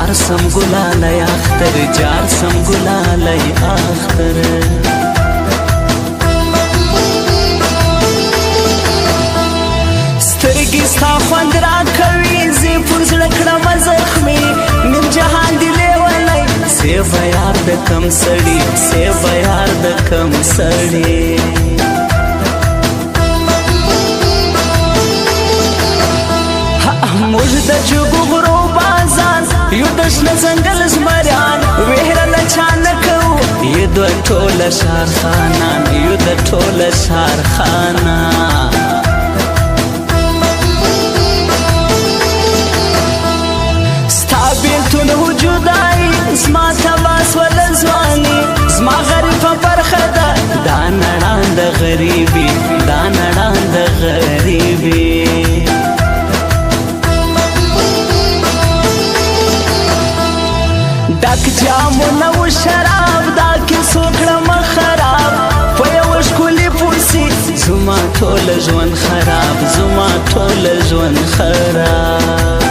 جار سم گلالای اختر جار سم گلالای اختر سترګې ستا خوند راکوي زه پر زړه کړمه زخمي نیم جهان دې لیونی سیبه یار د کم سړي سیبه یار د کم سړي موږ د جګو غرو بازان یو د شنه ځنګل زمریان ویره له چا نه کوو یو د ټوله ښار خانان یو د ټوله ښار خانان ستا بېلتون وجودایي زما تباس وله ځواني زما غریبه برخه ده دا نړان د غریبي دا نړان د غریبي ډک جامونه و شراب دا کیسو کړمه خراب په یوه ښکلي پوسي زما ټوله ژوند خراب زما ټوله ژوند خراب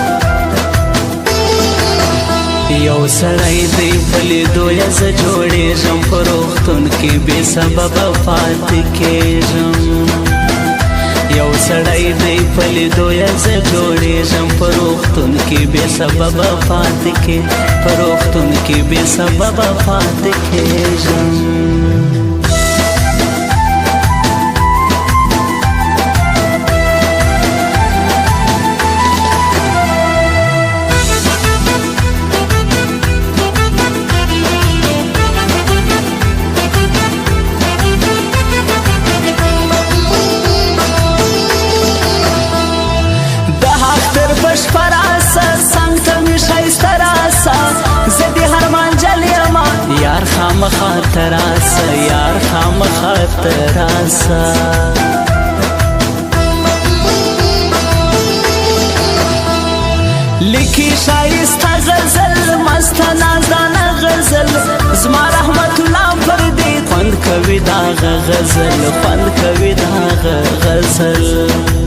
یو سړی دی په لیدو یې زه جوړېږم په روغتون کې بې سببه پاتې کېږم یو سړی دی په لیدو یې زه جوړېږم په روغتون کې بې سببه پاتې کې په روغتون کې بې سببه پاتې کېږم یار خامخا تراسه یار خامخا تراسه لیکي شایسته غزل مست نازدانه غزل زما رحمت الله پر دې خوند کوي داغه غزل خوند کوي داغه غزل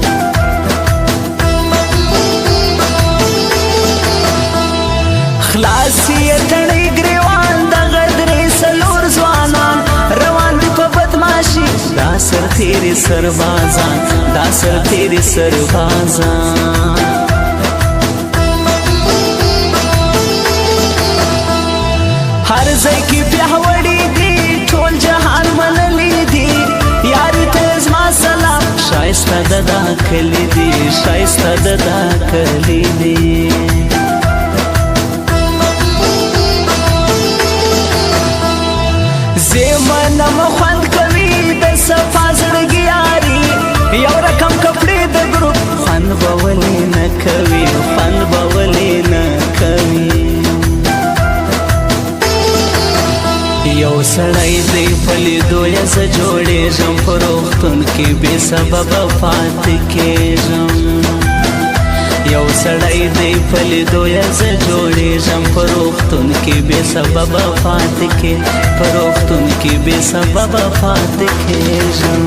خلاصي تړي ګریوان دغه درې څلور ځوانان روان دي په بدماشي دا سرتېري سربازان دا سرتېري سربازان هر ځای کې پیاوړي دي ټول جهان منلي دي یاري ته زما سلام ښایسته د دا کلي دي ښایسته د دا کلي دي زمانم خوند کوي د صفا زړګي یاري یو رقم کپړې د ګروپ خوند به ولې نه کوي خوند به ولې نه کوي یو سړی دی په لیدو یې زه جوړېږم په روغتون کې بې سببه پاتې کېږم یو سړی دی په لیدو یې زه جوړېږم په روغتون کې بې سببه پاتې کې په روغتون کې بې سببه پاتې کېږم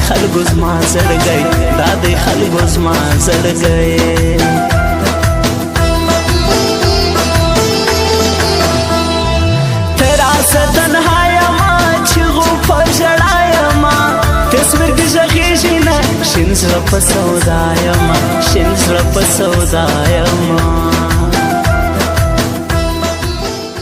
خلکو زما زړګی دا دی خلکو زما زړګی تراسه تنها یما چغو په ژړا یما تصویر دې غږیږي نه شین زړه په سودا یما شین زړه په سودا یما